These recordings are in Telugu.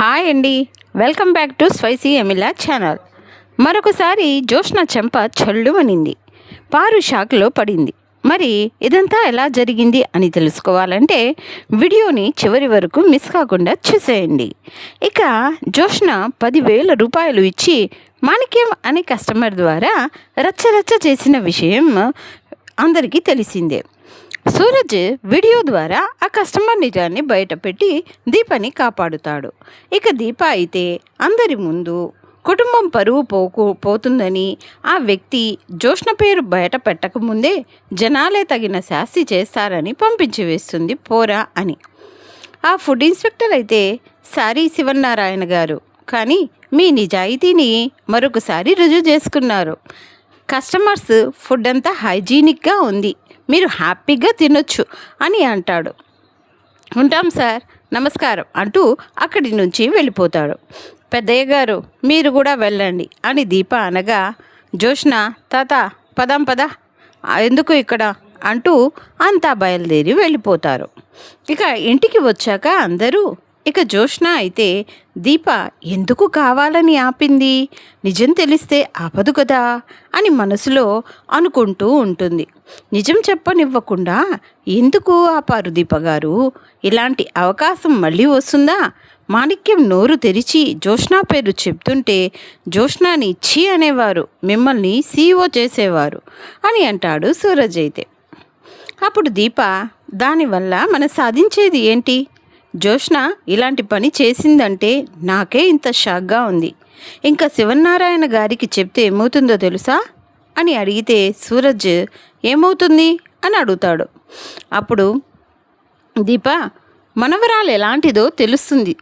హాయ్ అండి, వెల్కమ్ బ్యాక్ టు స్పైసీ ఎమిలా ఛానల్. మరొకసారి జోష్న చెంప చల్లుమనింది. పారు షాక్లో పడింది. మరి ఇదంతా ఎలా జరిగింది అని తెలుసుకోవాలంటే వీడియోని చివరి వరకు మిస్ కాకుండా చూసేయండి. ఇక జోష్న 10,000 రూపాయలు ఇచ్చి మాణిక్యం అనే కస్టమర్ ద్వారా రచ్చరచ్చ చేసిన విషయం అందరికీ తెలిసిందే. సూరజ్ వీడియో ద్వారా ఆ కస్టమర్ నిజాన్ని బయటపెట్టి దీపని కాపాడుతాడు. ఇక దీప అయితే అందరి ముందు కుటుంబం పరువు పోతుందని, ఆ వ్యక్తి జోష్న పేరు బయట పెట్టకముందే జనాలే తగిన శాస్తి చేస్తారని పంపించి వేస్తుంది పోరా అని. ఆ ఫుడ్ ఇన్స్పెక్టర్ అయితే, సారీ శివనారాయణ గారు, కానీ మీ నిజాయితీని మరొకసారి రుజువు చేసుకున్నారు. కస్టమర్స్ ఫుడ్ అంతా హైజీనిక్గా ఉంది, మీరు హ్యాపీగా తినొచ్చు అని అంటాడు. ఉంటాం సార్, నమస్కారం అంటూ అక్కడి నుంచి వెళ్ళిపోతాడు. పెద్దయ్య గారు మీరు కూడా వెళ్ళండి అని దీప అనగా, జోష్న తాత పదం పద, ఎందుకు ఇక్కడ అంటూ అంతా బయలుదేరి వెళ్ళిపోతారు. ఇక ఇంటికి వచ్చాక అందరూ, ఇక జోష్న అయితే దీప ఎందుకు కావాలని ఆపింది, నిజం తెలిస్తే ఆపదు కదా అని మనసులో అనుకుంటూ ఉంటుంది. నిజం చెప్పనివ్వకుండా ఎందుకు ఆపారు దీప గారు, ఇలాంటి అవకాశం మళ్ళీ వస్తుందా? మాణిక్యం నోరు తెరిచి జోష్న పేరు చెప్తుంటే జోష్నాని ఛీ అనేవారు, మిమ్మల్ని CEO చేసేవారు అని అంటాడు సూరజ్ అయితే. అప్పుడు దీప, దానివల్ల మనం సాధించేది ఏంటి? జోష్న ఇలాంటి పని చేసిందంటే నాకే ఇంత షాక్గా ఉంది. ఇంకా శివనారాయణ గారికి చెప్తే ఏమవుతుందో తెలుసా అని అడిగితే సూరజ్ ఏమవుతుంది అని అడుగుతాడు. అప్పుడు దీప, మనవరాలు ఎలాంటిదో తెలుస్తుంది,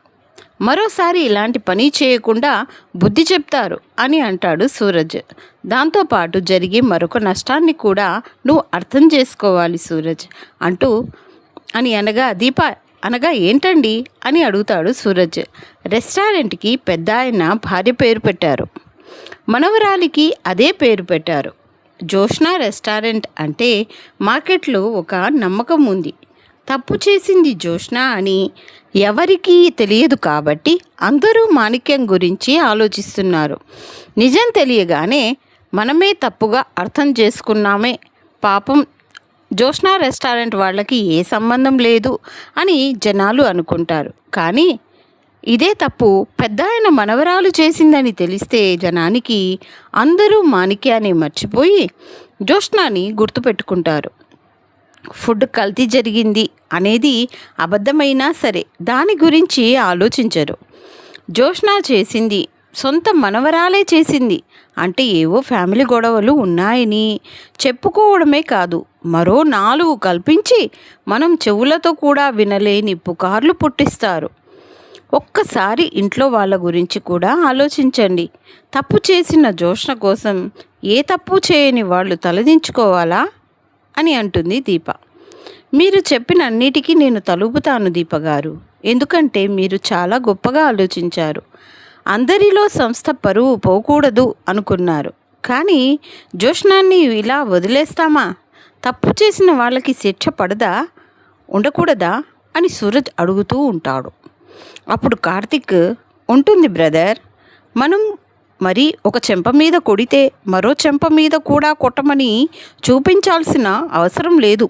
మరోసారి ఇలాంటి పని చేయకుండా బుద్ధి చెప్తారు అని అంటాడు సూరజ్. దాంతోపాటు జరిగే మరొక నష్టాన్ని కూడా నువ్వు అర్థం చేసుకోవాలి సూరజ్ అంటూ అని అనగా, దీప అనగా ఏంటండి అని అడుగుతాడు సూరజ్. రెస్టారెంట్కి పెద్ద ఆయన భార్య పేరు పెట్టారు, మనవరాలికి అదే పేరు పెట్టారు. జోష్న రెస్టారెంట్ అంటే మార్కెట్లో ఒక నమ్మకం ఉంది. తప్పు చేసింది జోష్న అని ఎవరికీ తెలియదు కాబట్టి అందరూ మాణిక్యం గురించి ఆలోచిస్తున్నారు. నిజం తెలియగానే మనమే తప్పుగా అర్థం చేసుకున్నామే, పాపం జోష్న రెస్టారెంట్ వాళ్ళకి ఏ సంబంధం లేదు అని జనాలు అనుకుంటారు. కానీ ఇదే తప్పు పెద్ద ఆయన మనవరాలు చేసిందని తెలిస్తే జనానికి అందరూ మాణిక్యాన్ని మర్చిపోయి జోష్నాని గుర్తుపెట్టుకుంటారు. ఫుడ్ కల్తీ జరిగింది అనేది అబద్ధమైనా సరే దాని గురించి ఆలోచించరు. జోష్న చేసింది సొంత మనవరాలే చేసింది అంటే ఏవో ఫ్యామిలీ గొడవలు ఉన్నాయని చెప్పుకోవడమే కాదు, మరో 4 కల్పించి మనం చెవులతో కూడా వినలేని పుకార్లు పుట్టిస్తారు. ఒక్కసారి ఇంట్లో వాళ్ళ గురించి కూడా ఆలోచించండి. తప్పు చేసిన జోష్న కోసం ఏ తప్పు చేయని వాళ్ళు తలదించుకోవాలా అని అంటుంది దీప. మీరు చెప్పిన అన్నిటికీ నేను తలుపుతాను దీప గారు, ఎందుకంటే మీరు చాలా గొప్పగా ఆలోచించారు. అందరిలో సంస్థ పరువు పోకూడదు అనుకున్నారు, కానీ జోష్నాన్ని ఇలా వదిలేస్తామా? తప్పు చేసిన వాళ్ళకి శిక్ష పడదా, ఉండకూడదా అని సూరజ్ అడుగుతూ ఉంటాడు. అప్పుడు కార్తిక్, ఉంటుంది బ్రదర్, మనం మరి ఒక చెంప మీద కొడితే మరో చెంప మీద కూడా కొట్టమని చూపించాల్సిన అవసరం లేదు.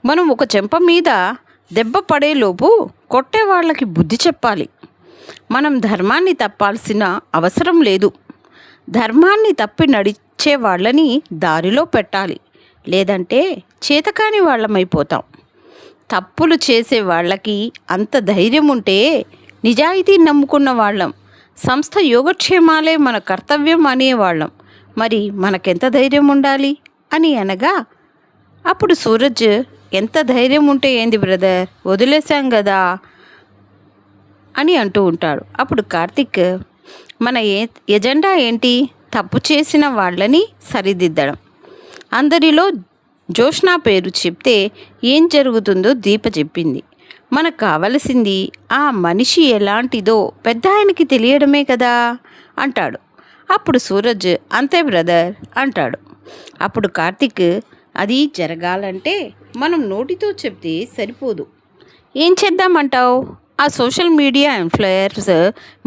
మనం ఒక చెంప మీద దెబ్బ పడేలోపు కొట్టే వాళ్ళకి బుద్ధి చెప్పాలి. మనం ధర్మాన్ని తప్పాల్సిన అవసరం లేదు. ధర్మాన్ని తప్పి నడిచే వాళ్ళని దారిలో పెట్టాలి, లేదంటే చేతకాని వాళ్ళమైపోతాం. తప్పులు చేసే వాళ్ళకి అంత ధైర్యం ఉంటే నిజాయితీ నమ్ముకున్న వాళ్ళం, సంస్థ యోగక్షేమాలే మన కర్తవ్యం అనేవాళ్ళం, మరి మనకెంత ధైర్యం ఉండాలి అని అనగా, అప్పుడు సూరజ్, ఎంత ధైర్యం ఉంటే ఏంది బ్రదర్, వదిలేశాం కదా అని అంటూ ఉంటాడు. అప్పుడు కార్తిక్, మన ఎజెండా ఏంటి? తప్పు చేసిన వాళ్ళని సరిదిద్దడం. అందరిలో జోష్న పేరు చెప్తే ఏం జరుగుతుందో దీప చెప్పింది. మనకు కావలసింది ఆ మనిషి ఎలాంటిదో పెద్ద ఆయనకి తెలియడమే కదా అంటాడు. అప్పుడు సూరజ్, అంతే బ్రదర్ అంటాడు. అప్పుడు కార్తిక్, అది జరగాలంటే మనం నోటితో చెప్తే సరిపోదు, ఏం చేద్దామంటావు ఆ సోషల్ మీడియా ఇన్ఫ్లుయర్స్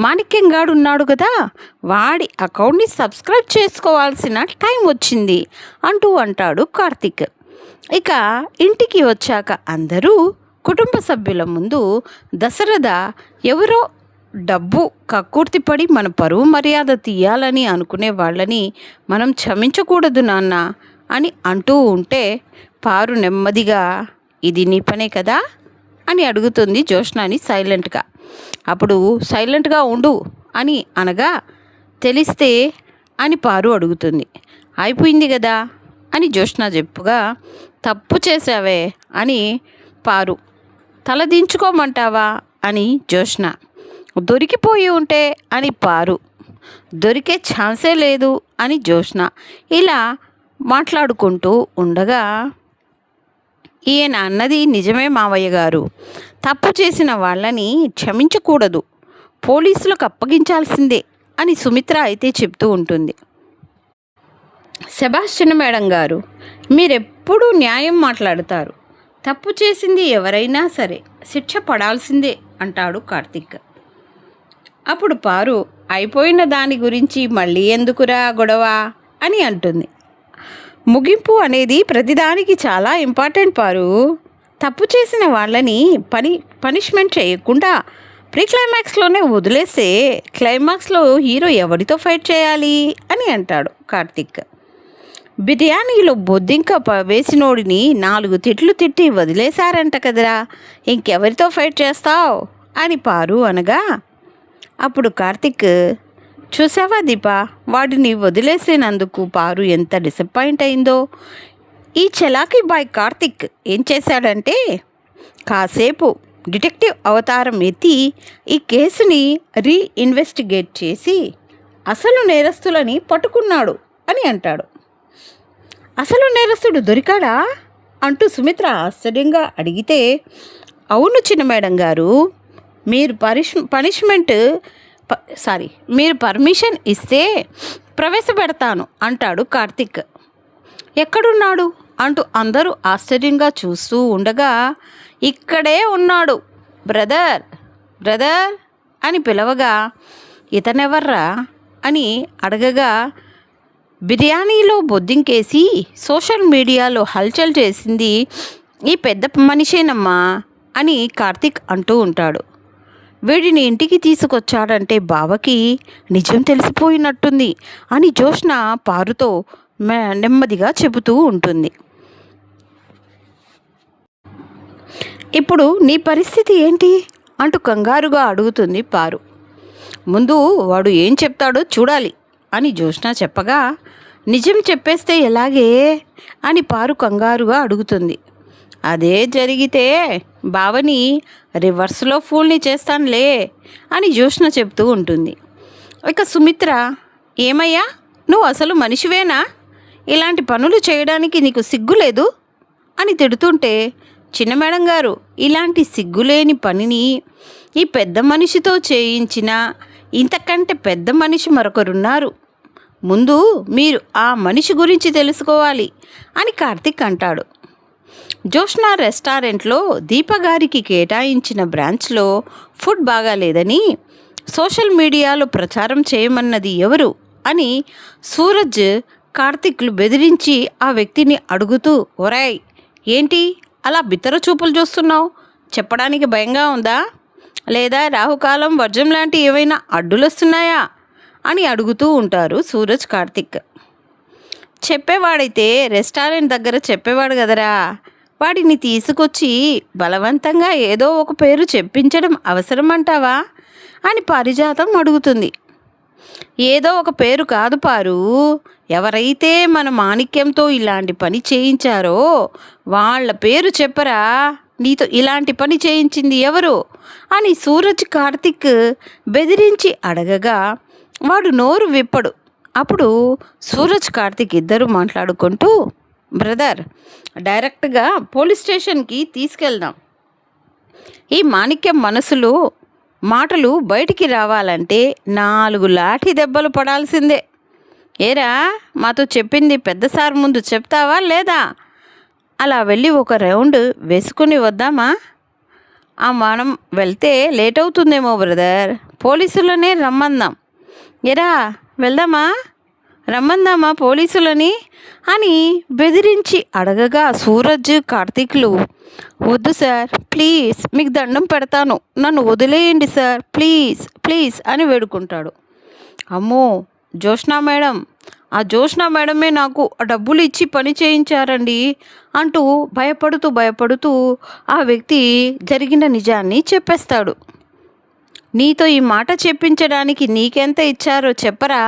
మాణిక్యం గాడు ఉన్నాడు కదా, వాడి అకౌంట్ని సబ్స్క్రైబ్ చేసుకోవాల్సిన టైం వచ్చింది అంటూ అంటాడు కార్తీక్. ఇక ఇంటికి వచ్చాక అందరూ కుటుంబ సభ్యుల ముందు దశరథ ఎవరో డబ్బు కక్కుర్తిపడి మన పరువు మర్యాద తీయాలని అనుకునే వాళ్ళని మనం క్షమించకూడదు నాన్న అని అంటూ ఉంటే పారు నెమ్మదిగా ఇది నీ పనే కదా అని అడుగుతుంది జ్యోత్స్నాని సైలెంట్గా. అప్పుడు సైలెంట్గా ఉండు అని అనగా తెలిస్తే అని పారు అడుగుతుంది. అయిపోయింది కదా అని జ్యోత్స్న చెప్పుగా తప్పు చేసావే అని పారు. తలదించుకోమంటావా అని జ్యోత్స్న. దొరికిపోయి ఉంటే అని పారు. దొరికే ఛాన్సే లేదు అని జ్యోత్స్న. ఇలా మాట్లాడుకుంటూ ఉండగా ఈయన అన్నది నిజమే మావయ్య గారు, తప్పు చేసిన వాళ్ళని క్షమించకూడదు, పోలీసులకు అప్పగించాల్సిందే అని సుమిత్ర అయితే చెప్తూ ఉంటుంది. శభాష్ చిన్న మేడం గారు, మీరెప్పుడూ న్యాయం మాట్లాడతారు, తప్పు చేసింది ఎవరైనా సరే శిక్ష పడాల్సిందే అంటాడు కార్తీక్. అప్పుడు పారు అయిపోయిన దాని గురించి మళ్ళీ ఎందుకురా గొడవ అని అంటుంది. ముగింపు అనేది ప్రతిదానికి చాలా ఇంపార్టెంట్ పారు. తప్పు చేసిన వాళ్ళని పనిష్మెంట్ చేయకుండా ప్రీ క్లైమాక్స్లోనే వదిలేస్తే క్లైమాక్స్లో హీరో ఎవరితో ఫైట్ చేయాలి అని అంటాడు కార్తీక్. బిర్యానీలో బొద్దింక వేసినోడిని 4 తిట్లు తిట్టి వదిలేశారంట కదరా, ఇంకెవరితో ఫైట్ చేస్తావు అని పారు అనగా అప్పుడు కార్తీక్, చూసావా దీపా, వాడిని వదిలేసినందుకు పారు ఎంత డిసప్పాయింట్ అయిందో. ఈ చలాకీ బాయ్ కార్తీక్ ఏం చేశాడంటే కాసేపు డిటెక్టివ్ అవతారం ఎత్తి ఈ కేసుని రీఇన్వెస్టిగేట్ చేసి అసలు నేరస్తులని పట్టుకున్నాడు అని అంటాడు. అసలు నేరస్తుడు దొరికాడా అంటూ సుమిత్ర ఆశ్చర్యంగా అడిగితే, అవును చిన్న మేడం గారు, మీరు మీరు పర్మిషన్ ఇస్తే ప్రవేశపెడతాను అంటాడు కార్తీక్. ఎక్కడున్నాడు అంటూ అందరూ ఆశ్చర్యంగా చూస్తూ ఉండగా ఇక్కడే ఉన్నాడు బ్రదర్ బ్రదర్ అని పిలవగా ఇతనెవర్రా అని అడగగా బిర్యానీలో బొద్దింకేసి సోషల్ మీడియాలో హల్చల్ చేసింది ఈ పెద్ద మనిషేనమ్మా అని కార్తీక్ అంటూ ఉంటాడు. వీడిని ఇంటికి తీసుకొచ్చాడంటే బావకి నిజం తెలిసిపోయినట్టుంది అని జ్యోత్స్న పారుతో నెమ్మదిగా చెబుతూ ఉంటుంది. ఇప్పుడు నీ పరిస్థితి ఏంటి అంటూ కంగారుగా అడుగుతుంది పారు. ముందు వాడు ఏం చెప్తాడో చూడాలి అని జ్యోత్స్న చెప్పగా నిజం చెప్పేస్తే ఎలాగే అని పారు కంగారుగా అడుగుతుంది. అదే జరిగితే బావని రివర్స్లో ఫూల్ని చేస్తానులే అని జ్యోత్స్న చెప్తూ ఉంటుంది. ఇక సుమిత్ర, ఏమయ్యా నువ్వు అసలు మనిషివేనా, ఇలాంటి పనులు చేయడానికి నీకు సిగ్గులేదు అని తిడుతుంటే, చిన్న మేడం గారు, ఇలాంటి సిగ్గులేని పనిని ఈ పెద్ద మనిషితో చేయించిన ఇంతకంటే పెద్ద మనిషి మరొకరున్నారు, ముందు మీరు ఆ మనిషి గురించి తెలుసుకోవాలి అని కార్తీక్ అంటాడు. జ్యోత్స్న రెస్టారెంట్లో దీపగారికి కేటాయించిన బ్రాంచ్లో ఫుడ్ బాగాలేదని సోషల్ మీడియాలో ప్రచారం చేయమన్నది ఎవరు అని సూరజ్ కార్తీక్లు బెదిరించి ఆ వ్యక్తిని అడుగుతూ, ఒరాయ్ ఏంటి అలా బిత్తర చూపులు చూస్తున్నావు, చెప్పడానికి భయంగా ఉందా, లేదా రాహుకాలం వర్జం లాంటి ఏవైనా అడ్డులు వస్తున్నాయా అని అడుగుతూ ఉంటారు సూరజ్ కార్తీక్. చెప్పేవాడైతే రెస్టారెంట్ దగ్గర చెప్పేవాడు కదరా, వాడిని తీసుకొచ్చి బలవంతంగా ఏదో ఒక పేరు చెప్పించడం అవసరమంటావా అని పారిజాతం అడుగుతుంది. ఏదో ఒక పేరు కాదు పారు, ఎవరైతే మన మాణిక్యంతో ఇలాంటి పని చేయించారో వాళ్ళ పేరు చెప్పరా, నీతో ఇలాంటి పని చేయించింది ఎవరు అని సూరజ్ కార్తీక్ బెదిరించి అడగగా వాడు నోరు విప్పడు. అప్పుడు సూరజ్ కార్తీక్ ఇద్దరు మాట్లాడుకుంటూ, బ్రదర్ డైరెక్ట్గా పోలీస్ స్టేషన్కి తీసుకెళ్దాం, ఈ మాణిక్యం మనసులో మాటలు బయటికి రావాలంటే 4 లాఠీ దెబ్బలు పడాల్సిందే. ఏరా మాతో చెప్పింది పెద్ద సార్ ముందు చెప్తావా లేదా, అలా వెళ్ళి ఒక రౌండ్ వేసుకుని వద్దామా మనం వెళ్తే లేట్ అవుతుందేమో బ్రదర్, పోలీసులనే రమ్మందాం. ఎరా వెళ్దామా, రమ్మందామా పోలీసులని అని బెదిరించి అడగగా సూరజ్ కార్తీక్లు, వద్దు సార్ ప్లీజ్, మీకు దండం పెడతాను, నన్ను వదిలేయండి సార్ ప్లీజ్ ప్లీజ్ అని వేడుకుంటాడు. అమ్మో జోష్నా మేడం, ఆ జోష్నా మేడమే నాకు ఆ డబ్బులు ఇచ్చి పని చేయించారండి అంటూ భయపడుతూ ఆ వ్యక్తి జరిగిన నిజాన్ని చెప్పేస్తాడు. నీతో ఈ మాట చెప్పించడానికి నీకెంత ఇచ్చారో చెప్పరా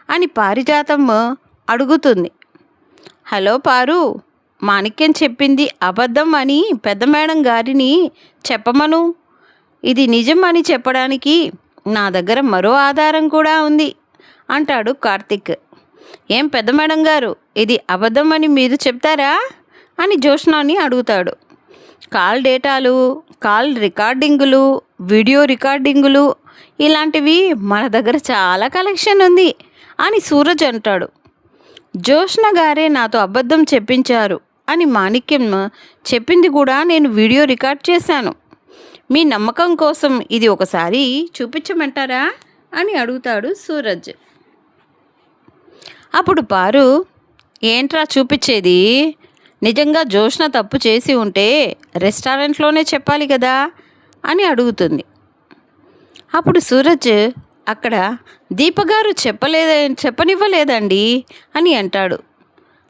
అని పారిజాతం అడుగుతుంది. హలో పారు, మాణిక్యం చెప్పింది అబద్ధం అని పెద్ద మేడం గారిని చెప్పమను. ఇది నిజం అని చెప్పడానికి నా దగ్గర మరో ఆధారం కూడా ఉంది అంటాడు కార్తిక్. ఏం పెద్ద మేడం గారు, ఇది అబద్ధం అని మీరు చెప్తారా అని జోష్నాని అడుగుతాడు. కాల్ డేటాలు, కాల్ రికార్డింగులు, వీడియో రికార్డింగులు ఇలాంటివి మన దగ్గర చాలా కలెక్షన్ ఉంది అని సూరజ్ అంటాడు. జోష్న గారే నాతో అబద్ధం చెప్పించారు అని మాణిక్యం చెప్పింది కూడా నేను వీడియో రికార్డ్ చేశాను. మీ నమ్మకం కోసం ఇది ఒకసారి చూపించమంటారా అని అడుగుతాడు సూరజ్. అప్పుడు పారు, ఏంట్రా చూపించేది, నిజంగా జోష్న తప్పు చేసి ఉంటే రెస్టారెంట్లోనే చెప్పాలి కదా అని అడుగుతుంది. అప్పుడు సూరజ్ అక్కడ దీపగారు చెప్పనివ్వలేదండి అని అంటాడు.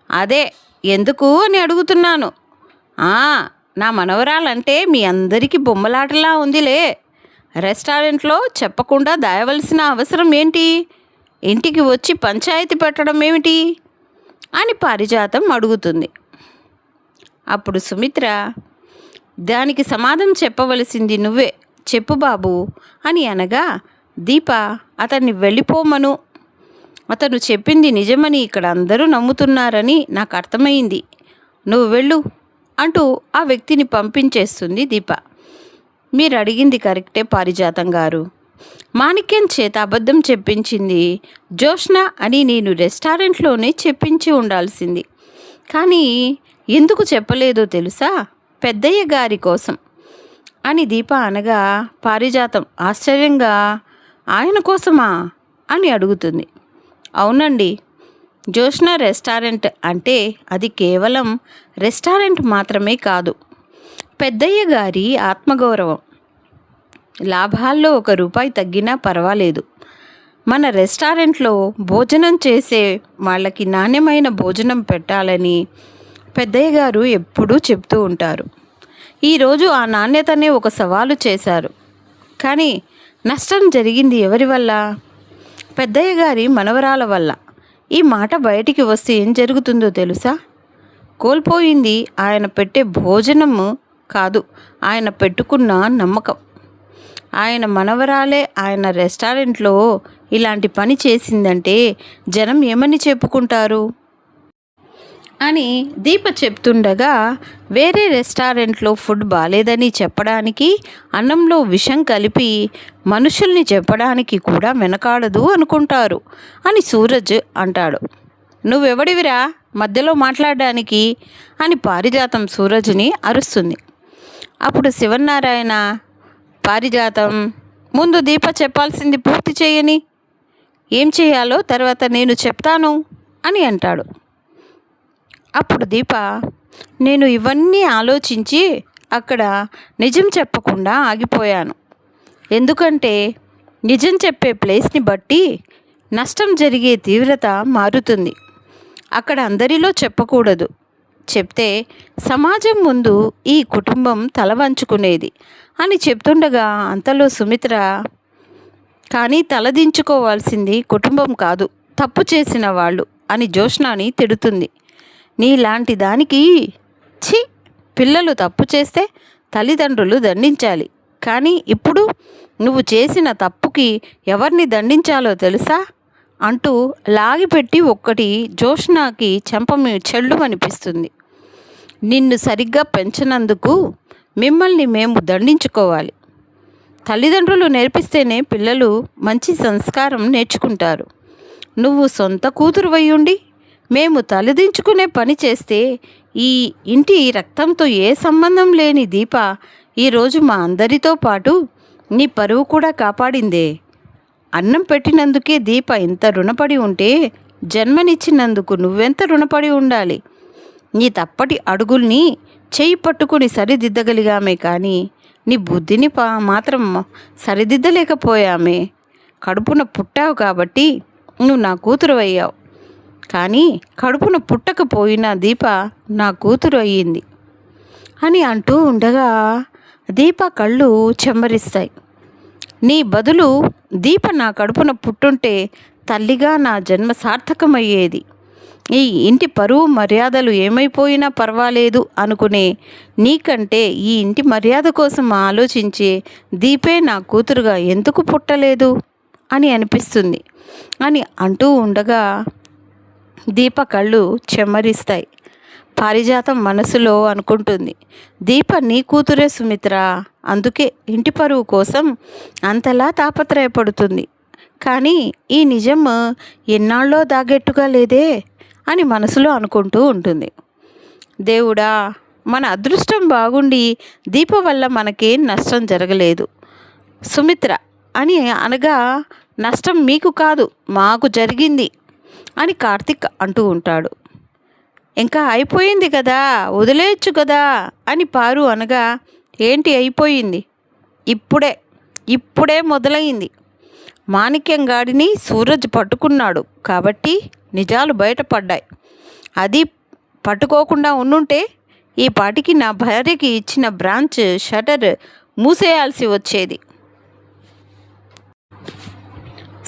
అదే ఎందుకు అని అడుగుతున్నాను. నా మనవరాలంటే మీ అందరికీ బొమ్మలాటలా ఉందిలే, రెస్టారెంట్లో చెప్పకుండా దాయవలసిన అవసరం ఏంటి, ఇంటికి వచ్చి పంచాయతీ పెట్టడం ఏమిటి అని పారిజాతం అడుగుతుంది. అప్పుడు సుమిత్ర, దానికి సమాధానం చెప్పవలసింది నువ్వే, చెప్పు బాబు అని అనగా దీప అతన్ని వెళ్ళిపోమను, అతను చెప్పింది నిజమని ఇక్కడ అందరూ నమ్ముతున్నారని నాకు అర్థమైంది, నువ్వు వెళ్ళు అంటూ ఆ వ్యక్తిని పంపించేస్తుంది దీప. మీరు అడిగింది కరెక్టే పారిజాతం గారు, మాణిక్యం చేత అబద్ధం చెప్పించింది జోష్న అని నేను రెస్టారెంట్లోనే చెప్పించి ఉండాల్సింది. కానీ ఎందుకు చెప్పలేదో తెలుసా, పెద్దయ్య గారి కోసం అని దీప అనగా పారిజాతం ఆశ్చర్యంగా, ఆయన కోసమా అని అడుగుతుంది. అవునండి, జోష్న రెస్టారెంట్ అంటే అది కేవలం రెస్టారెంట్ మాత్రమే కాదు, పెద్దయ్య గారి ఆత్మగౌరవం. లాభాల్లో 1 రూపాయి తగ్గినా పర్వాలేదు, మన రెస్టారెంట్లో భోజనం చేసే వాళ్ళకి నాణ్యమైన భోజనం పెట్టాలని పెద్దయ్య గారు ఎప్పుడూ చెప్తూ ఉంటారు. ఈరోజు ఆ నాణ్యతనే ఒక సవాలు చేశారు. కానీ నష్టం జరిగింది ఎవరి వల్ల? పెద్దయ్య గారి మనవరాల వల్ల. ఈ మాట బయటికి వస్తే ఏం జరుగుతుందో తెలుసా? కోల్పోయింది ఆయన పెట్టే భోజనము కాదు, ఆయన పెట్టుకున్న నమ్మకం. ఆయన మనవరాలే ఆయన రెస్టారెంట్లో ఇలాంటి పని చేసిందంటే జనం ఏమని చెప్పుకుంటారు అని దీప చెప్తుండగా, వేరే రెస్టారెంట్లో ఫుడ్ బాలేదని చెప్పడానికి, అన్నంలో విషం కలిపి మనుషుల్ని చెప్పడానికి కూడా వెనకాడదు అనుకుంటారు అని సూరజ్ అంటాడు. నువ్వెవడివిరా మధ్యలో మాట్లాడడానికి అని పారిజాతం సూరజ్ని అరుస్తుంది. అప్పుడు శివనారాయణ, పారిజాతం ముందు దీప చెప్పాల్సింది పూర్తి చేయని, ఏం చేయాలో తర్వాత నేను చెప్తాను అని అంటాడు. అప్పుడు దీప, నేను ఇవన్నీ ఆలోచించి అక్కడ నిజం చెప్పకుండా ఆగిపోయాను. ఎందుకంటే నిజం చెప్పే ప్లేస్ని బట్టి నష్టం జరిగే తీవ్రత మారుతుంది. అక్కడ అందరిలో చెప్పకూడదు, చెప్తే సమాజం ముందు ఈ కుటుంబం తల వంచుకునేది అని చెప్తుండగా అంతలో సుమిత్ర, కానీ తలదించుకోవాల్సింది కుటుంబం కాదు, తప్పు చేసిన వాళ్ళు అని జోష్నాని తిడుతుంది. నీలాంటి దానికి పిల్లలు తప్పు చేస్తే తల్లిదండ్రులు దండించాలి, కానీ ఇప్పుడు నువ్వు చేసిన తప్పుకి ఎవరిని దండించాలో తెలుసా అంటూ లాగిపెట్టి ఒక్కటి జోష్నాకి చెల్లుమనిపిస్తుంది. నిన్ను సరిగ్గా పెంచినందుకు మిమ్మల్ని మేము దండించుకోవాలి. తల్లిదండ్రులు నేర్పిస్తేనే పిల్లలు మంచి సంస్కారం నేర్చుకుంటారు. నువ్వు సొంత కూతురు ఉండి మేము తలదించుకునే పని చేస్తే ఈ ఇంటి రక్తంతో ఏ సంబంధం లేని దీప ఈరోజు మా అందరితో పాటు నీ పరువు కూడా కాపాడిందే. అన్నం పెట్టినందుకే దీప ఇంత రుణపడి ఉంటే జన్మనిచ్చినందుకు నువ్వెంత రుణపడి ఉండాలి. నీ తప్పటి అడుగుల్ని చేయి పట్టుకుని సరిదిద్దగలిగామే కానీ నీ బుద్ధిని మాత్రం సరిదిద్దలేకపోయామే. కడుపున పుట్టావు కాబట్టి నువ్వు నా కూతురు అయ్యావు, కానీ కడుపున పుట్టకపోయిన దీప నా కూతురు అయ్యింది అని అంటూ ఉండగా దీప కళ్ళు చెమ్మరిస్తాయి. నీ బదులు దీప నా కడుపున పుట్టుంటే తల్లిగా నా జన్మ సార్థకమయ్యేది. ఈ ఇంటి పరువు మర్యాదలు ఏమైపోయినా పర్వాలేదు అనుకునే నీకంటే ఈ ఇంటి మర్యాద కోసం ఆలోచించే దీపే నా కూతురుగా ఎందుకు పుట్టలేదు అని అనిపిస్తుంది అని అంటూ ఉండగా దీప కళ్ళు చెమ్మరిస్తాయి. పారిజాతం మనసులో అనుకుంటుంది, దీప నీ కూతురే సుమిత్ర, అందుకే ఇంటి పరువు కోసం అంతలా తాపత్రయపడుతుంది. కానీ ఈ నిజం ఎన్నాళ్ళో దాగెట్టుగా లేదే అని మనసులో అనుకుంటూ ఉంటుంది. దేవుడా, మన అదృష్టం బాగుండి దీప వల్ల మనకేం నష్టం జరగలేదు. సుమిత్ర అని అనగా నష్టం మీకు కాదు మాకు జరిగింది అని కార్తిక్ అంటూ ఉంటాడు. ఇంకా అయిపోయింది కదా, వదిలేయచ్చు కదా అని పారు అనగా ఏంటి అయిపోయింది, ఇప్పుడే మొదలైంది. మాణిక్యం గాడిని సూరజ్ పట్టుకున్నాడు కాబట్టి నిజాలు బయటపడ్డాయి. అది పట్టుకోకుండా ఉండుంటే ఈ పాటికి నా భార్యకి ఇచ్చిన బ్రాంచ్ షటర్ మూసేయాల్సి వచ్చేది,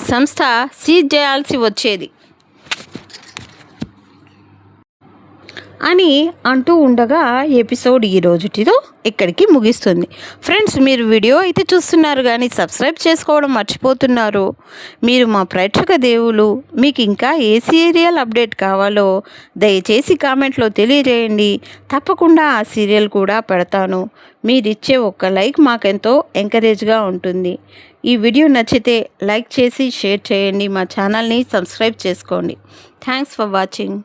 సంస్థ సీజ్ చేయాల్సి వచ్చేది అని అంటూ ఉండగా ఎపిసోడ్ ఈ రోజుటితో ఇక్కడికి ముగిస్తుంది. ఫ్రెండ్స్, మీరు వీడియో అయితే చూస్తున్నారు కానీ సబ్స్క్రైబ్ చేసుకోవడం మర్చిపోతున్నారు. మీరు మా ప్రేక్షక దేవులు. మీకు ఇంకా ఏ సీరియల్ అప్డేట్ కావాలో దయచేసి కామెంట్లో తెలియజేయండి. తప్పకుండా ఆ సీరియల్ కూడా పెడతాను. మీరిచ్చే ఒక్క లైక్ మాకెంతో ఎంకరేజ్గా ఉంటుంది. ఈ వీడియో నచ్చితే లైక్ చేసి షేర్ చేయండి. మా ఛానల్ని సబ్స్క్రైబ్ చేసుకోండి. Thanks for watching.